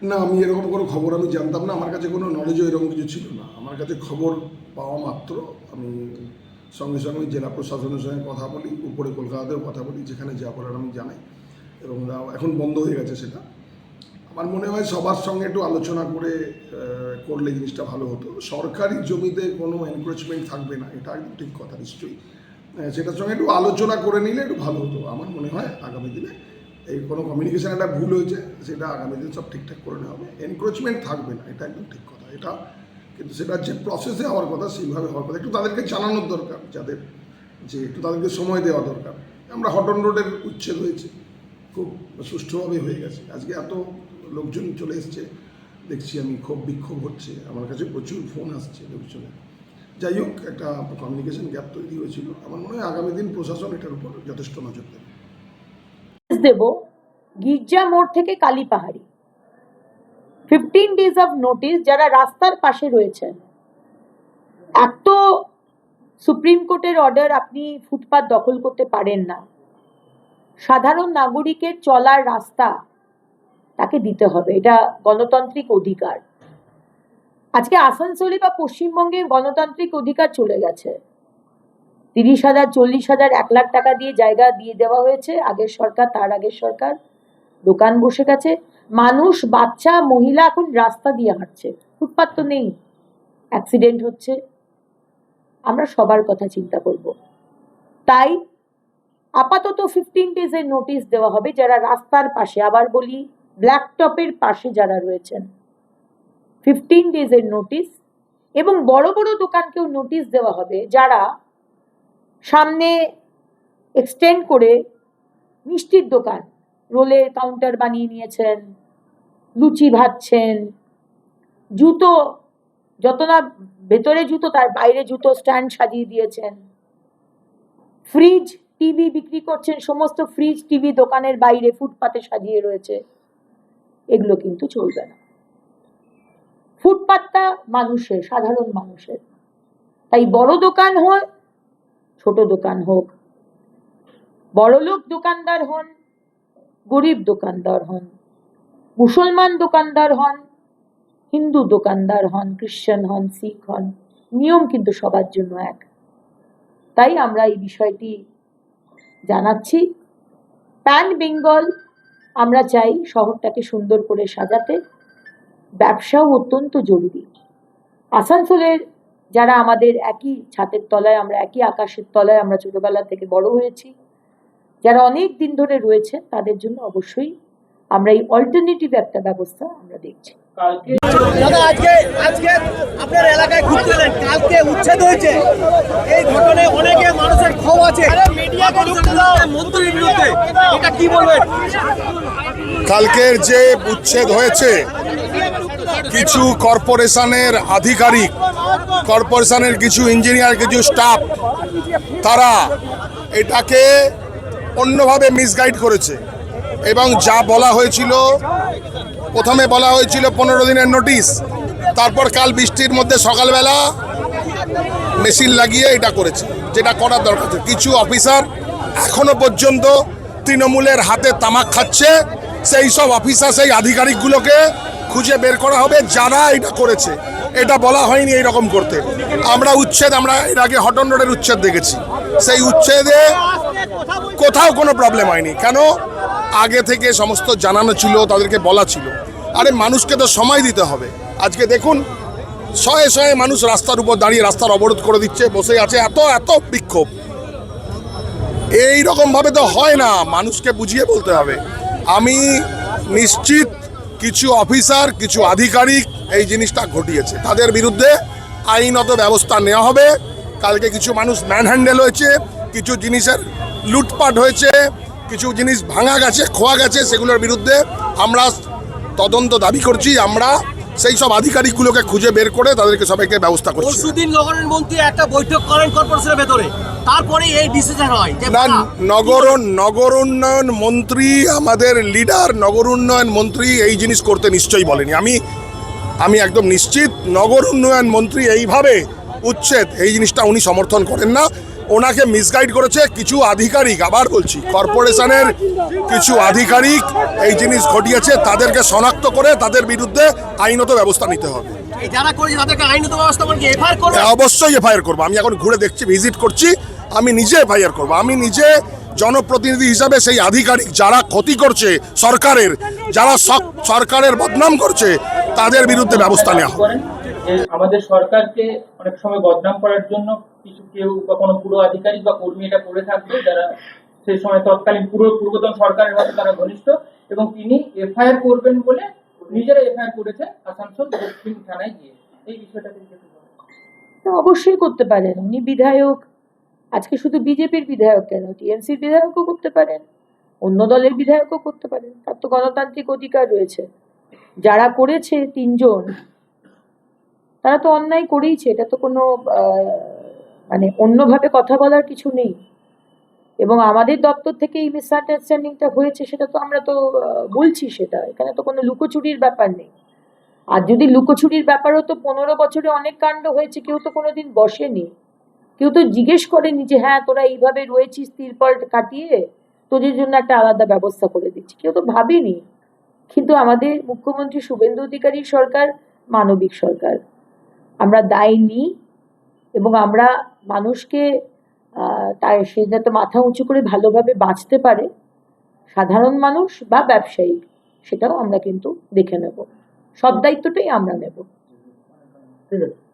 না, আমি এরকম কোনো খবর আমি জানতাম না, আমার কাছে কোনো নলেজও এরকম কিছু ছিল না। আমার কাছে খবর পাওয়া মাত্র আমি সঙ্গে সঙ্গে জেলা প্রশাসনের সঙ্গে কথা বলি, উপরে কলকাতাতেও কথা বলি, যেখানে যা বলার আমি জানাই, এবং এখন বন্ধ হয়ে গেছে সেটা। আমার মনে হয় সবার সঙ্গে একটু আলোচনা করে করলে জিনিসটা ভালো হতো। সরকারি জমিতে কোনো এনক্রোচমেন্ট থাকবে না, এটা একদম ঠিক কথা, নিশ্চয়ই সেটার সঙ্গে একটু আলোচনা করে নিলে একটু ভালো হতো। আমার মনে হয় আগামী দিনে এই কোনো কমিউনিকেশন একটা ভুল হয়েছে, সেটা আগামী দিন সব ঠিকঠাক করে নেওয়া হবে। এনক্রোচমেন্ট থাকবে না, এটা একদম ঠিক কথা। এটা কিন্তু সেটা যে প্রসেসে হওয়ার কথা সেইভাবে হওয়ার কথা, একটু তাদেরকে জানানোর দরকার, যাদের যে একটু তাদেরকে সময় দেওয়া দরকার। আমরা হটন রোডের উচ্ছেদ হয়েছে, খুব সুষ্ঠুভাবে হয়ে গেছে। আজকে এত লোকজন চলে এসছে, দেখছি আমি খুব বিক্ষোভ হচ্ছে, আমার কাছে প্রচুর ফোন আসছে লোকজনের। যাই হোক, একটা কমিউনিকেশন গ্যাপ তৈরি হয়েছিল। আমার মনে হয় আগামী দিন প্রশাসন এটার উপর যথেষ্ট নজর দেবে। দেব গির্জা মোড় থেকে কালীপাহাড়ি 15 days অফ নোটিশ যারা রাস্তার পাশে রয়েছেন। এক তো সুপ্রিম কোর্টের অর্ডার, আপনি ফুটপাত দখল করতে পারেন না। সাধারণ নাগরিকের চলার রাস্তা তাকে দিতে হবে, এটা গণতান্ত্রিক অধিকার। আজকে আসানসোলে বা পশ্চিমবঙ্গে গণতান্ত্রিক অধিকার চলে গেছে। 30,000, 40,000, 1 লাখ টাকা দিয়ে জায়গা দিয়ে দেওয়া হয়েছে আগের সরকার, তার আগের সরকার। দোকান বসে গেছে, মানুষ, বাচ্চা, মহিলা এখন রাস্তা দিয়ে হাঁটছে, ফুটপাত তো নেই, অ্যাক্সিডেন্ট হচ্ছে। আমরা সবার কথা চিন্তা করব। তাই আপাতত 15 days এর নোটিশ দেওয়া হবে যারা রাস্তার পাশে, আবার বলি ব্ল্যাক টপের পাশে যারা রয়েছেন, 15 days এর নোটিশ। এবং বড় বড় দোকানকেও নোটিশ দেওয়া হবে যারা সামনে এক্সটেন্ড করে মিষ্টির দোকান, রোলের কাউন্টার বানিয়ে নিয়েছেন, লুচি ভাজছেন, জুতো, যত না ভেতরে জুতো তার বাইরে জুতো স্ট্যান্ড সাজিয়ে দিয়েছেন, ফ্রিজ, টিভি বিক্রি করছেন, সমস্ত ফ্রিজ টিভি দোকানের বাইরে ফুটপাতে সাজিয়ে রয়েছে। এগুলো কিন্তু চলবে না। ফুটপাতটা মানুষের, সাধারণ মানুষের। তাই বড় দোকান হয়, ছোট দোকান হোক, বড়লোক দোকানদার হন, গরিব দোকানদার হন, মুসলমান দোকানদার হন, হিন্দু দোকানদার হন, খ্রিস্টান হন, শিখ হন, নিয়ম কিন্তু সবার জন্য এক। তাই আমরা এই বিষয়টি জানাচ্ছি। প্যান বেঙ্গল আমরা চাই শহরটাকে সুন্দর করে সাজাতে, ব্যবসাও অত্যন্ত জরুরি। আসানসোলের যারা আমাদের একই ছাদের তলায়, আমরা একই আকাশের তলায়, আমরা ছোটবেলা থেকে বড় হয়েছি, যারা অনেক দিন ধরে রয়েছে, তাদের জন্য অবশ্যই আমরা এই অল্টারনেটিভ একটা ব্যবস্থা আমরা দেখছি। দাদা, আজকে আপনার এলাকায় ঘুরতে এলেন, কালকে উচ্ছেদ হয়েছে, এই ঘটনায় অনেকে মানুষের ক্ষোভ আছে মন্ত্রীর বিরুদ্ধে, এটা কি বলবেন? কালকের যে উচ্ছেদ হয়েছে, কিছু কর্পোরেশনের আধিকারিক, কর্পোরেশনের কিছু ইঞ্জিনিয়ার, কিছু স্টাফ, তারা এটাকে অন্যভাবে মিসগাইড করেছে। এবং যা বলা হয়েছিল, প্রথমে বলা হয়েছিল 15 দিনের নোটিশ, তারপর কাল বৃষ্টির মধ্যে সকালবেলা মেশিন লাগিয়ে এটা করেছে, যেটা করার দরকার ছিল। কিছু অফিসার এখনো পর্যন্ত তৃণমূলের হাতে তামাক খাচ্ছে, সেই সব অফিসার, সেই আধিকারিকগুলোকে খুঁজে বের করা হবে যারা এটা করেছে। এটা বলা হয়নি এইরকম করতে। আমরা উচ্ছেদ, আমরা এর আগে হটন রোডের উচ্ছেদ দেখেছি, সেই উচ্ছেদে কোথাও কোনো প্রবলেম হয়নি। কেন? আগে থেকে সমস্ত জানানো ছিল, তাদেরকে বলা ছিল। আরে মানুষকে তো সময় দিতে হবে। আজকে দেখুন, শয়ে শয়ে মানুষ রাস্তার উপর দাঁড়িয়ে রাস্তার অবরোধ করে দিচ্ছে, বসে আছে, এত এত বিক্ষোভ। এইরকমভাবে তো হয় না, মানুষকে বুঝিয়ে বলতে হবে। আমি নিশ্চিত কিছু অফিসার, কিছু আধিকারিক এই জিনিসটা ঘটিয়েছে, তাদের বিরুদ্ধে আইনত ব্যবস্থা নেওয়া হবে। কালকে কিছু মানুষ ম্যানহ্যান্ডেল হয়েছে, কিছু জিনিসের লুটপাট হয়েছে, কিছু জিনিস ভাঙা গেছে, খোয়া গেছে, সেগুলোর বিরুদ্ধে আমরা তদন্ত দাবি করছি। আমরা সেই সব আধিকারিকগুলোকে খুঁজে বের করে তাদেরকে সবাইকে ব্যবস্থা করছি। পরশুদিন নগরের মন্ত্রী একটা বৈঠক করেন কর্পোরেশনের ভেতরে, তারপরে এই ডিসিশন হয় না, নগর উন্নয়ন মন্ত্রী, আমাদের লিডার নগর উন্নয়ন মন্ত্রী এই জিনিস করতে নিশ্চয়ই বলেনি। আমি একদম নিশ্চিত নগর উন্নয়ন মন্ত্রী এইভাবে উচ্ছেদ, এই জিনিসটা উনি সমর্থন করেন না। ওনাকে মিসগাইড করেছে কিছু আধিকারিক, আবার বলছি কর্পোরেশনের কিছু আধিকারিক এই জিনিস ঘটিয়েছে, তাদেরকে শনাক্ত করে তাদের বিরুদ্ধে আইনত ব্যবস্থা নিতে হবে। এই যারা করেছে তাদেরকে আইনত ব্যবস্থা মানে কি এফআইআর করবে? অবশ্যই এফআইআর করবো। আমি এখন ঘুরে দেখছি, ভিজিট করছি, আমি নিজে এফআইআর করবো। আমি নিজে জনপ্রতিনিধি হিসাবে সেই আধিকারিক যারা ক্ষতি করছে সরকারের, যারা সরকারের বদনাম করছে, তাদের বিরুদ্ধে ব্যবস্থা নেওয়া হবে। করেন যে আমাদের সরকারকে অনেক সময় বদনাম করার জন্য কিছু কেউ বা কোনো পুরো আধিকারিক বা কর্মী এটা করে থাকবে, যারা সেই সময় তৎকালীন পূর্বতন সরকারের হয়তো তারা ঘনিষ্ঠ, এবং তিনি এফআইআর করবেন বলে নিজেরা এফআইআর করেছে আসানসোল দক্ষিণ থানায় গিয়ে। এই বিষয়টাকে একটু বলুন। তো অবশ্যই করতে পারেন, উনি বিধায়ক, আজকে শুধু বিজেপির বিধায়ক কেন, টিএমসির বিধায়কও করতে পারেন, অন্য দলের বিধায়কও করতে পারেন, তার তো গণতান্ত্রিক অধিকার রয়েছে। যারা করেছে তিনজন, তারা তো অন্যায় করেইছে, এটা তো কোনো মানে অন্যভাবে কথা বলার কিছু নেই। এবং আমাদের দপ্তর থেকে এই মিসআন্ডারস্ট্যান্ডিংটা হয়েছে, সেটা তো আমরা তো বলছি, সেটা এখানে তো কোনো লুকোচুরির ব্যাপার নেই। আর যদি লুকোচুরির ব্যাপার হতো, 15 বছরে অনেক কাণ্ড হয়েছে, কেউ তো কোনোদিন বসেনি, কেউ তো জিজ্ঞেস করেনি যে হ্যাঁ তোরা এইভাবে রয়েছিস তিরপল কাটিয়ে, তোদের জন্য একটা আলাদা ব্যবস্থা করে দিচ্ছি, কেউ তো ভাবেনি। কিন্তু আমাদের মুখ্যমন্ত্রী শুভেন্দু অধিকারীর সরকার মানবিক সরকার, আমরা দায় নিই এবং আমরা মানুষকে তার সে যাতে মাথা উঁচু করে ভালোভাবে বাঁচতে পারে, সাধারণ মানুষ বা ব্যবসায়ী, সেটাও আমরা কিন্তু দেখে নেব, সব দায়িত্বটাই আমরা নেব। ঠিক আছে।